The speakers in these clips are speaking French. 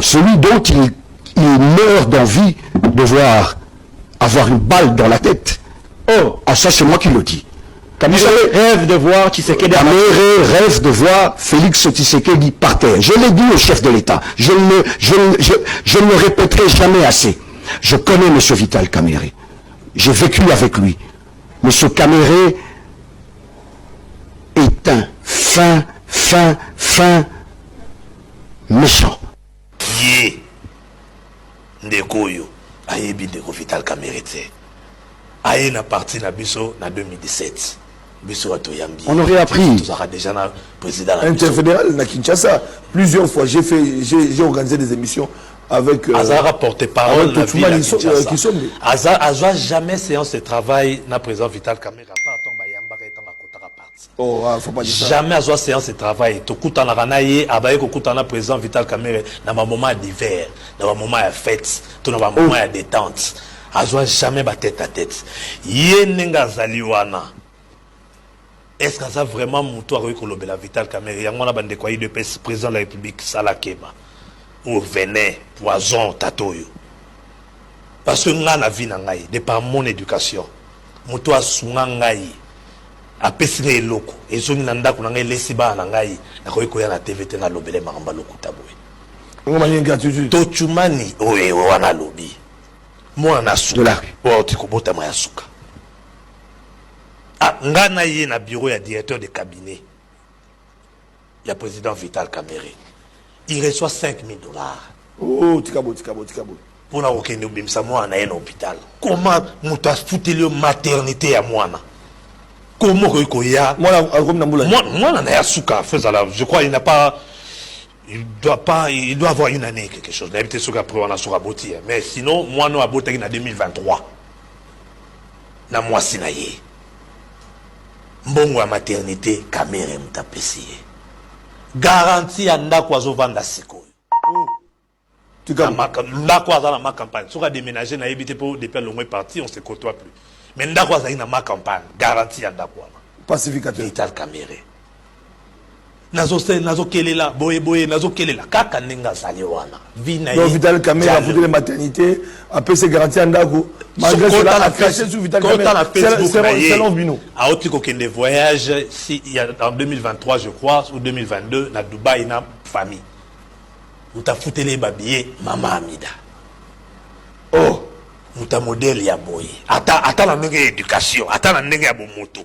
Non, celui dont il meurt d'envie de voir avoir une balle dans la tête. Oh, ah, ça c'est moi qui le dis. Kamere rêve de voir Tshisekedi. Kamere rêve de voir Félix Tshisekedi par terre. Je l'ai dit au chef de l'État. Je ne le répéterai jamais assez. Je connais M. Vital Kamere. J'ai vécu avec lui. M. Kamere est un fin méchant. Yé, Ndekoyo, Ayebi Ndeko Vital Kamere te. Aye na parti na biso na 2017. Biso atoyambi. On aurait appris. Tout ça déjà na président. Interfédéral na Kinshasa. Plusieurs fois, j'ai organisé des émissions avec. Azara porte-parole de la ville qui sont. Azara jamais séance de travail na président Vital Kamere. Oh, faut pas dire ça. Jamais à séance de travail. Tu coûtes en aranaye, abaye ko coûte en président Vital Kamere dans un moment d'hiver, dans un moment de fête, dans un moment de détente. Azwa jamais ba tête à tête. Yenenga zaliwana. Est-ce que ça vraiment muto a rekolobé la Vital Kamere? Yango na bande kwa de président de la République Salakema. Ou venin, poison, tatoyo. Parce que nga na vie na ngai, de par mon éducation, muto a sunga ngai. A pesire loko. Et so ni nanda kuna ngai lesi ba na ngai. Na koyi koya na TV te na lobele makamba loko taboye. On m'a dit gratitude. To chumani oye wana lobi. Moi na suka. Wa tikobota ma ya suka. Ah, ngana ye na bureau ya directeur de cabinet. Ya président Vital Kamere. Il reçoit $5 000. Oh, tikabo. Pour na okende obimsa moi na en hôpital. Comment muta fouteli maternité ya mwana? Comment Koya? Moi, je crois qu'il n'a pas. Il doit avoir une année, quelque chose. D'habitude, ce qu'après on a sur abouti. Mais sinon, moi, nous avons en 2023. Na moi, sinaye. Mbongo à maternité, Kamere m'tapesi. Garantie à Ndakwazo Vanda Siko. Ndakwazo dans ma campagne. Si on a déménagé, on a évité pour des pères longs partis, on ne se côtoie plus. Mais Ndakwazo dans ma campagne, garantie à Ndakwazo. Pacificateur. Vital Kamere. Nazo kelela, boye, nazo kelela. Kaka nenga zali wana. Donc Vital Kamere a foutu les maternités, a pu se garantir à Ndako. Malgré cela, a caché sur Vital Kamere. C'est l'envino. A Otiko Kende voyage, en 2023, je crois, ou 2022, na Dubaï, na famille. Vous t'as foutu les babillés, Maman Amida. Oh! Muta modèle ya boye. Ata la nenge éducation, ata la nenge ya moto.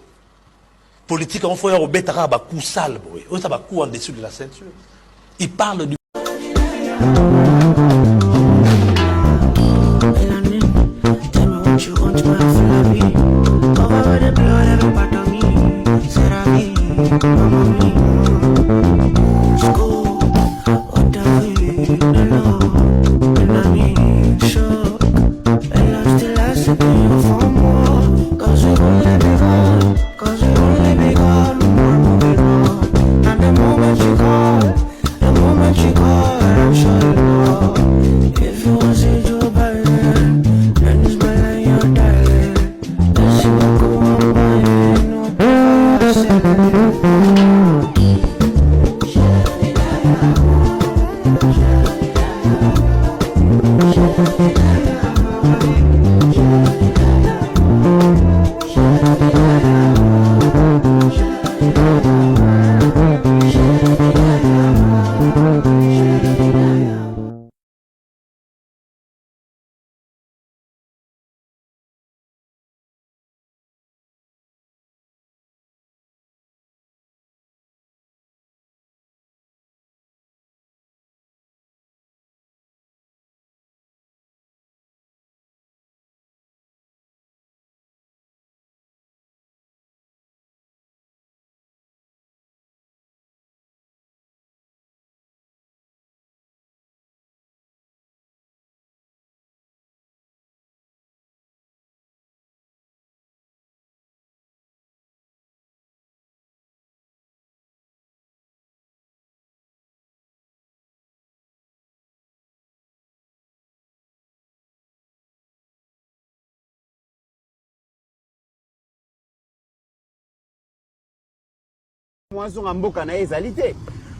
Politique on faut au betara ba coup sale boye. Oh ça ba coup en dessous de la ceinture. Il parle du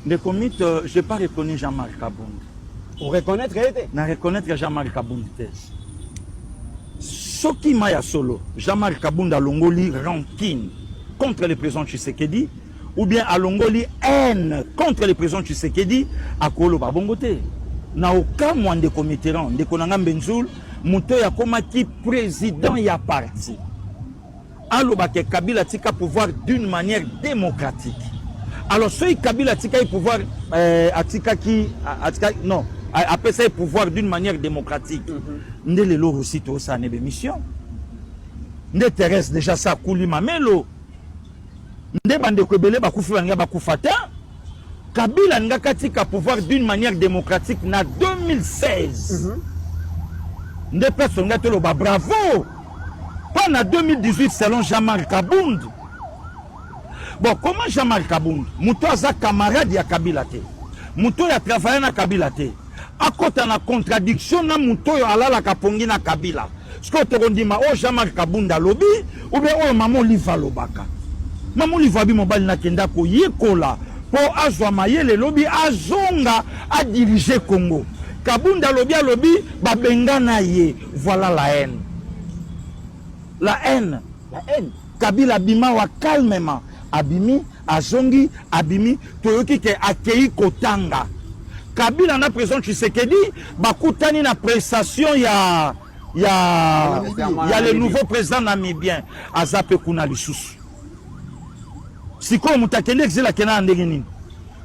De commit, je n'ai pas reconnu Jean-Marc Kabund. Pour reconnaître Jean-Marc Kabound. Ce qui m'a solo, Jean-Marc Kabound a longoli rancune contre le président Tshisekedi, ou bien à longoli haine contre le président Tshisekedi, à Kolo Babongote. Na aucun moyen de comité, de Konanga Benzoul, Mouto ya komaki président ya parti. Alors que Kabila tika pouvoir d'une manière démocratique. Alors ce Kabila tika pouvoir après ça pouvoir d'une manière démocratique. Ndé le loro aussi to ça nebe mission. Ndé Thérèse déjà ça kouli mamelo. Ndé bande ko belé ba kufi banga ba kufata. Kabila nga katika pouvoir d'une manière démocratique na 2016. Ndé personne nga tolo ba bravo. Pas en 2018 selon Jean-Marc Kabound. Bon, comment Jean-Marc Kabound? Mouto a camarade ya Kabila te. Mouto a travaillé na Kabila te. À côté de la contradiction, na Mouto a la kapongi na Kabila. Ce que tu dis, oh Jean-Marc Kabound a lobby, ou bien oh maman Liva Lobaka. Maman Liva bi mobile na kenda ko yekola. Pour azwa maye le lobby azonga a diriger Congo. Kabound a lobby, babenga na ye. Voilà la haine. La haine. Kabila bima wa calmement. Abimi, azongi, abimi, toyoki ke akei kotanga. Kabila na président Tshisekedi, bakutani na prestation ya le nouveau président namibien, Azape kuna lisusu. Siko mutakende exil akena ndengeni.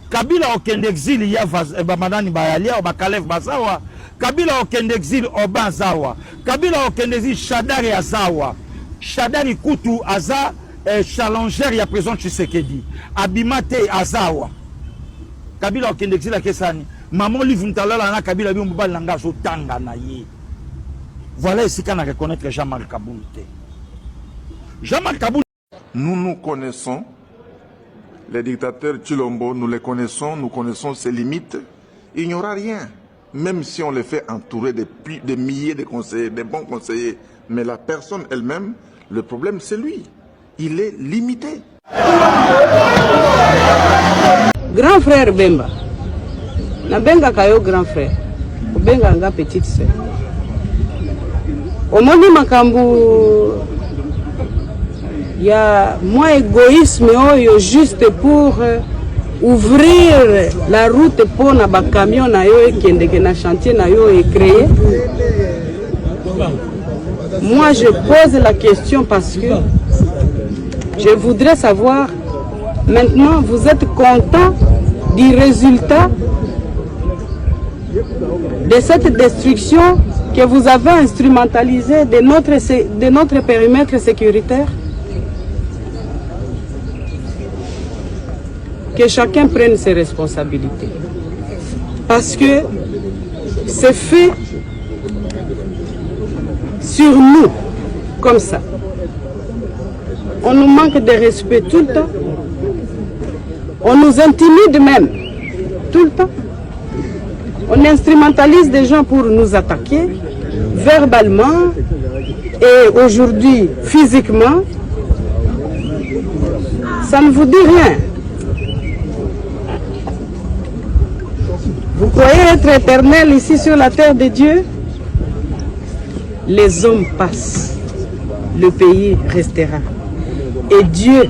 Kabila okende exil ya bamadani bayalia o bakalev bazawa. Kabila okende exil obanzawa. Kabila okende exil Shadari azawa. Shadari kutu aza challenger ya président Tshisekedi. Abimate azawa. Kabila okende exil akesani. Maman livre ntalala na Kabila bi mbali nanga so tanga na ye. Voilà ici qu'on a reconnaître Jean-Marc Kabound. Jean-Marc Kabound. Nous connaissons les dictateurs Tshilombo, nous les connaissons, nous connaissons ses limites. Il n'y aura rien, même si on les fait entourer de milliers de conseillers, de bons conseillers. Mais la personne elle-même, le problème c'est lui. Il est limité. Grand frère Bemba. Nabenga kayo grand frère. Benga nga petite sœur. Omoni makambu ya moins égoïsme oyo juste pour ouvrir la route pour na ba camion na yo ekendeke na chantier na yo et créer. Moi je pose la question parce que je voudrais savoir maintenant vous êtes content du résultat de cette destruction que vous avez instrumentalisée de notre périmètre sécuritaire? Que chacun prenne ses responsabilités. Parce que c'est fait sur nous, comme ça. On nous manque de respect tout le temps. On nous intimide même, tout le temps. On instrumentalise des gens pour nous attaquer, verbalement et aujourd'hui physiquement. Ça ne vous dit rien. Vous croyez être éternel ici sur la terre de Dieu? Les hommes passent, le pays restera. Et Dieu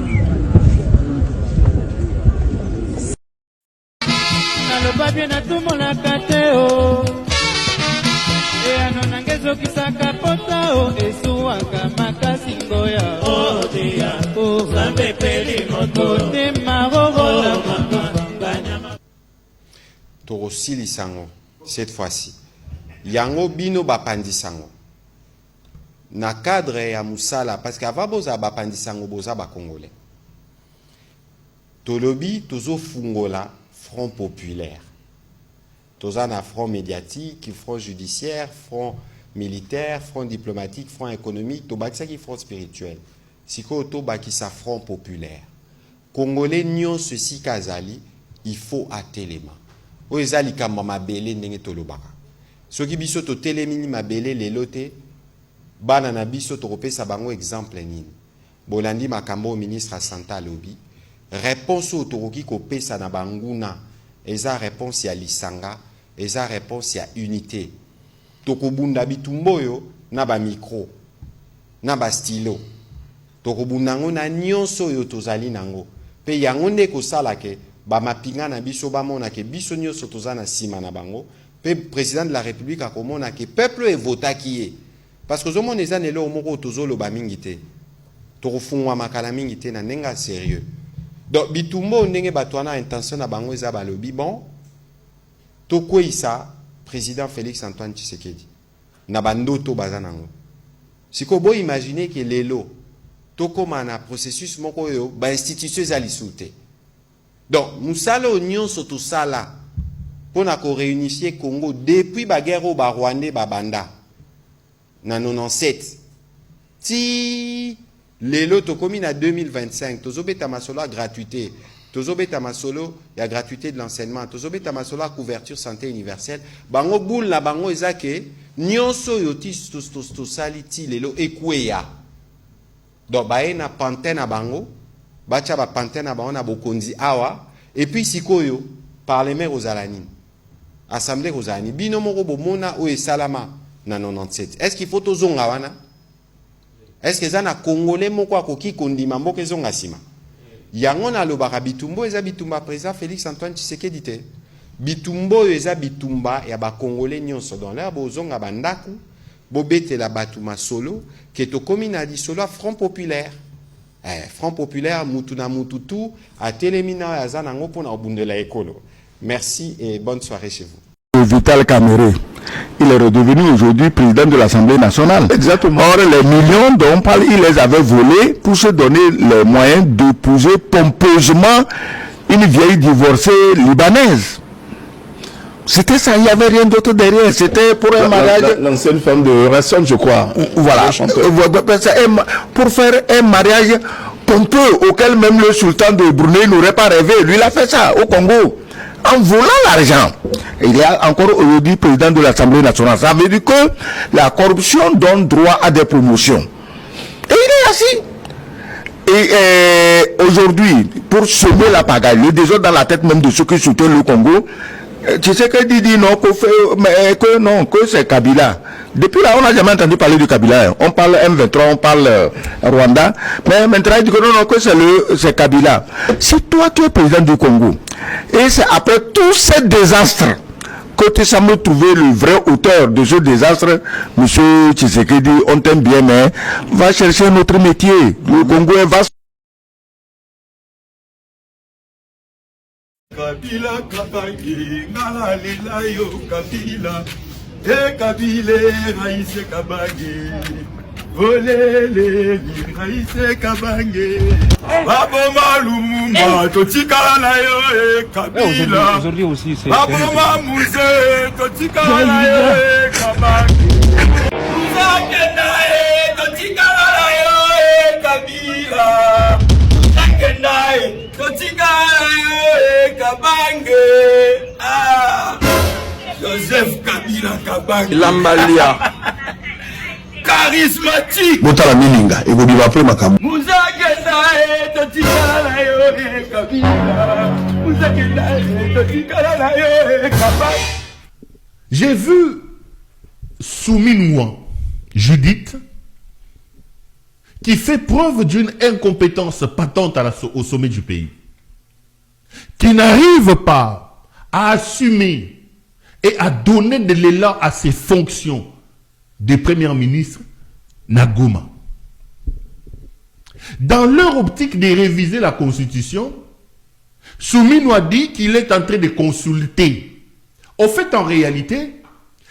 Torosili sango cette fois-ci. Yango bino bapandi sango. Na cadre ya musala parce qu'avant boza bapandi sango boza ba congolais. Tolobi tozo fungola front populaire. Toza na front médiatique, front judiciaire, front militaire, front diplomatique, front économique, tobakisa ki front spirituel. Siko tobakisa front populaire. Congolais nyon ceci kazali, il faut atelema. Oezali kamba mabele ndenge tolobaka. Soki biso to telemini mabele lelote bana na biso to kopesa bango exemple nini. Bolandi makambo ministre Santa Lobi. Réponse au toroki kopesa na banguna eza réponse ya lisanga et sa réponse à unité. Tokobunda bitumboyo na ba micro, na ba stylo. Tokobunda ngo na nyonso yo tozali nango. Pe yango nde kosala ke ba mapinga na biso ba mona ke biso nyonso tozana sima na bango. Pe président de la République a komona ke peuple e vota kiye. Parce que zomo neza nelo moko tozolo ba mingite. Torofungwa makala mingite na nenga sérieux. Donc bitumbo ndenge batwana intention na bango eza balobi bon. Tokwisa président Félix Antoine Tshisekedi na bandoto bazanango. Siko bo imaginer que lelo tokoma na processus moko yo ba institution za lisute. Donc musala union soto sala pona ko réunifier Congo depuis ba guerre au ba Rwanda ba banda na 97 ti lelo tokomi na 2025 tozobeta masolo gratuité. Tozobeta masolo ya gratuité de l'enseignement, tozobeta masolo couverture santé universelle. Bango boule na bango ezake nyonso yoti to saliti lelo ekweya. Donc bae na pantin na bango, bacha ba pantin na bango na bokonzi awa et puis sikoyo parlement ozalani. Assemblée ozalani bino moko bomona o esalama na 97. Est-ce qu'il faut tozonga wana? Est-ce que za na congolais moko akoki kondima mboka ezonga sima? Yango na lobaka bitumbo eza bitumba président Félix Antoine Tshisekedi te. Bitumbo eza bitumba ya ba congolais nyonso dans l'air bozonga bandaku bobete la batuma solo ke to komina di solo Front Populaire. Front Populaire mutu na mututu a telemina ya zanango pona obundela ekolo. Merci et bonne soirée chez vous. Vital Kamerhe, il est redevenu aujourd'hui président de l'Assemblée nationale. Exactement. Or, les millions dont on parle, il les avait volés pour se donner les moyens d'épouser pompeusement une vieille divorcée libanaise. C'était ça, il n'y avait rien d'autre derrière. C'était pour un mariage. L'ancienne femme de Rasson, je crois. Voilà. Pour faire un mariage pompeux auquel même le sultan de Brunei n'aurait pas rêvé. Lui, il a fait ça au Congo. En volant l'argent. Il est encore aujourd'hui président de l'Assemblée nationale. Ça veut dire que la corruption donne droit à des promotions. Et il est assis. Et aujourd'hui, pour semer la pagaille, le désordre dans la tête même de ceux qui soutiennent le Congo, tu sais que dit non, que c'est Kabila. Depuis là, on n'a jamais entendu parler du Kabila. On parle M23, on parle Rwanda. Mais maintenant, il dit que non, que c'est Kabila. Si toi, tu es président du Congo, et c'est après tous ces désastres que tu sembles trouver le vrai auteur de ce désastre, monsieur Tshisekedi, on t'aime bien, mais va chercher un autre métier. Le Congo est vaste. Kabila kabangi ngala lela yo Kabila e Kabila raise kabangi volele raise kabangi baboma lumumba totikala na yo e Kabila aujourd'hui aussi c'est baboma muze totikala na yo e kabangi muzakenda e totikala na yo e Kabila muzakenda totikala Kabange, Joseph Kabila Kabange, Lambalia, charismatique, Botala Mininga, et vous dites après ma cam. J'ai vu Souminouan, Judith, qui fait preuve d'une incompétence patente au sommet du pays, qui n'arrive pas à assumer et à donner de l'élan à ses fonctions de Premier ministre Nagoma. Dans leur optique de réviser la Constitution, Souminou a dit qu'il est en train de consulter. Au fait, en réalité,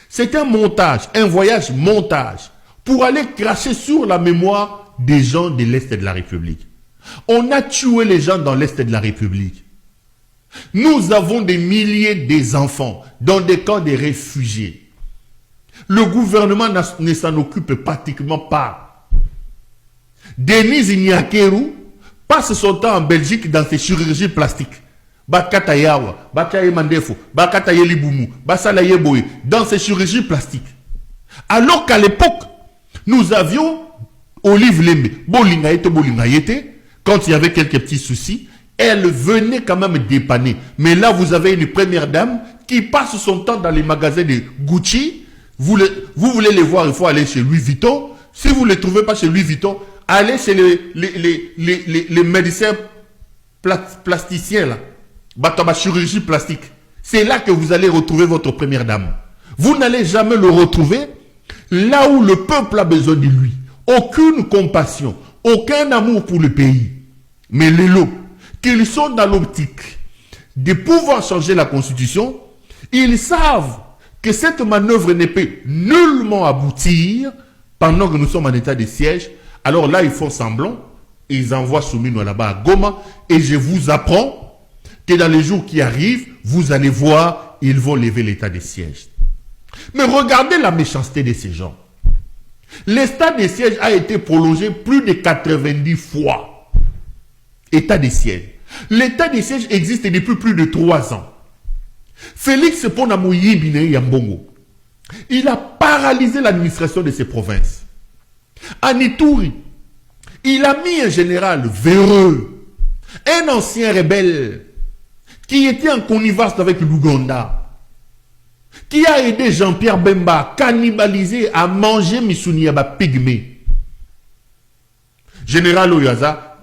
c'est un montage, un voyage montage, pour aller cracher sur la mémoire des gens de l'Est de la République. On a tué les gens dans l'Est de la République. Nous avons des milliers d'enfants dans des camps de réfugiés. Le gouvernement ne s'en occupe pratiquement pas. Denise Nyakeru passe son temps en Belgique dans ses chirurgies plastiques. Bakata Yawa, Bakaye Mandefo, Bakata Yeliboumou, Basala Yeboye, dans ses chirurgies plastiques. Alors qu'à l'époque, nous avions Olive Lembe, Bolingayete, quand il y avait quelques petits soucis, Elle venait quand même dépanner. Mais là, vous avez une première dame qui passe son temps dans les magasins de Gucci. Vous voulez les voir, il faut aller chez Louis Vuitton. Si vous ne les trouvez pas chez Louis Vuitton, allez chez les médecins plasticiens, là. Batama chirurgie plastique. C'est là que vous allez retrouver votre première dame. Vous n'allez jamais le retrouver là où le peuple a besoin de lui. Aucune compassion, aucun amour pour le pays. Mais les lots, qu'ils sont dans l'optique de pouvoir changer la constitution, ils savent que cette manœuvre ne peut nullement aboutir pendant que nous sommes en état de siège. Alors là, ils font semblant, ils envoient Soumino là-bas à Goma, et je vous apprends que dans les jours qui arrivent, vous allez voir, ils vont lever l'état de siège. Mais regardez la méchanceté de ces gens. L'état de siège a été prolongé plus de 90 fois. État de siège. L'état de siège existe depuis plus de 3 ans. Félix Ponamouyi Yambongo, il a paralysé l'administration de ces provinces. En Ituri, il a mis un général véreux, un ancien rebelle, qui était en connivence avec l'Ouganda, qui a aidé Jean-Pierre Bemba à cannibaliser, à manger Missuniaba pygmée. Général Oyaza,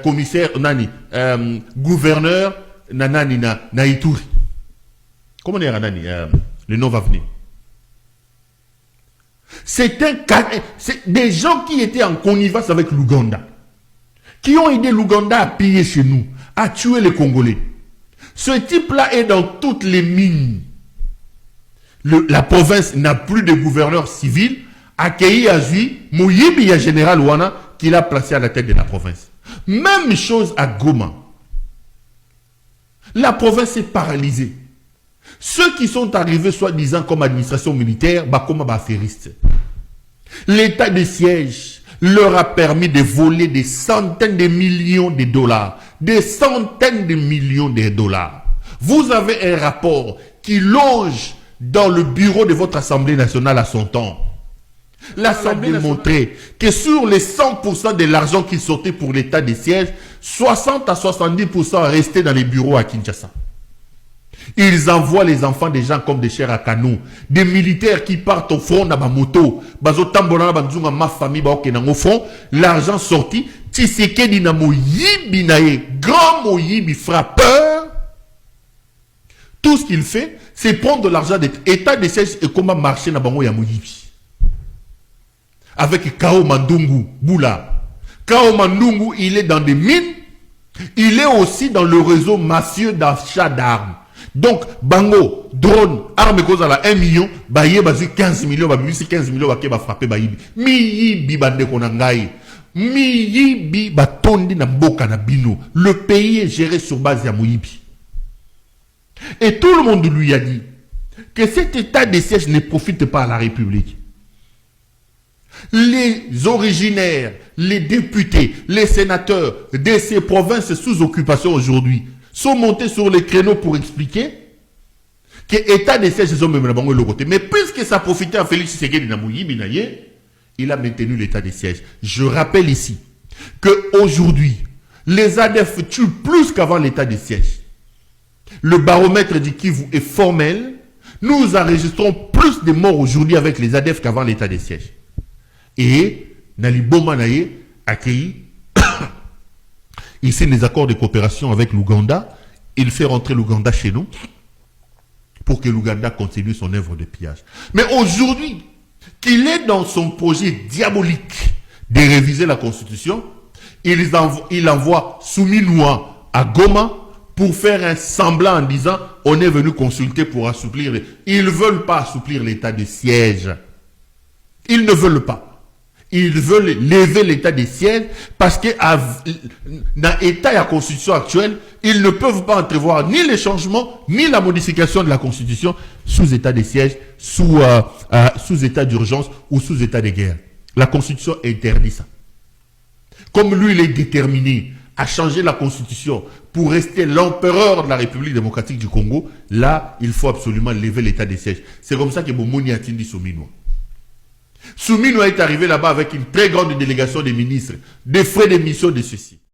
commissaire, gouverneur, na Ituri. Comment on dit le nom va venir. C'est des gens qui étaient en connivence avec l'Ouganda, qui ont aidé l'Ouganda à piller chez nous, à tuer les Congolais. Ce type-là est dans toutes les mines. La province n'a plus de gouverneur civil. Accueilli à lui, Mouyibi, il y a général Ouana qui l'a placé à la tête de la province. Même chose à Goma. La province est paralysée. Ceux qui sont arrivés soi-disant comme administration militaire, comme affairistes. L'état de siège leur a permis de voler des centaines de millions de dollars. Des centaines de millions de dollars. Vous avez un rapport qui loge dans le bureau de votre Assemblée nationale à son temps. L'Assemblée montrait que sur les 100% de l'argent qui sortait pour l'état de siège, 60 à 70% restaient dans les bureaux à Kinshasa. Ils envoient les enfants des gens comme des chers à Kanou, des militaires qui partent au front dans ma moto, ma famille au front, l'argent sorti, Tshisekedi na Moyibi nae, grand Moyibi frappeur. Tout ce qu'il fait, c'est prendre de l'argent de l'état de siège et comment marcher dans Bango ya Moyibi. Avec Kao Mandungu, Boula. Kao Mandungu, il est dans des mines. Il est aussi dans le réseau mafieux d'achat d'armes. Donc, Bango, drone, armes cause à la 1 million, baye bazu 15 millions, babu 15 millions, ba frapper bayibi. Miyibi bande konangai. Miyibi batondi na mboka na bino. Le pays est géré sur base ya Moyibi. Et tout le monde lui a dit que cet état de siège ne profite pas à la République. Les originaires, les députés, les sénateurs de ces provinces sous occupation aujourd'hui sont montés sur les créneaux pour expliquer que l'état de siège sont même le côté. Mais puisque ça profitait à Félix Tshisekedi Namouyi Binaye, il a maintenu l'état de siège. Je rappelle ici qu'aujourd'hui, les ADF tuent plus qu'avant l'état de siège. Le baromètre du Kivu est formel. Nous enregistrons plus de morts aujourd'hui avec les ADF qu'avant l'état de siège. Et Nali Bomanaye a accueilli ici les accords de coopération avec l'Ouganda. Il fait rentrer l'Ouganda chez nous pour que l'Ouganda continue son œuvre de pillage. Mais aujourd'hui, qu'il est dans son projet diabolique de réviser la Constitution, il envoie Souminoua à Goma pour faire un semblant en disant on est venu consulter pour assouplir. Ils ne veulent pas assouplir l'état de siège. Ils ne veulent pas. Ils veulent lever l'état de siège parce que dans l'état et la constitution actuelle, ils ne peuvent pas entrevoir ni les changements, ni la modification de la constitution sous état de siège, sous état d'urgence ou sous état de guerre. La constitution interdit ça. Comme lui, il est déterminé à changer la constitution pour rester l'empereur de la République démocratique du Congo, là, il faut absolument lever l'état de siège. C'est comme ça que Bomoni a dit Souminoua. Souminoua est arrivé là-bas avec une très grande délégation de ministres, des frais d'émission de ceci.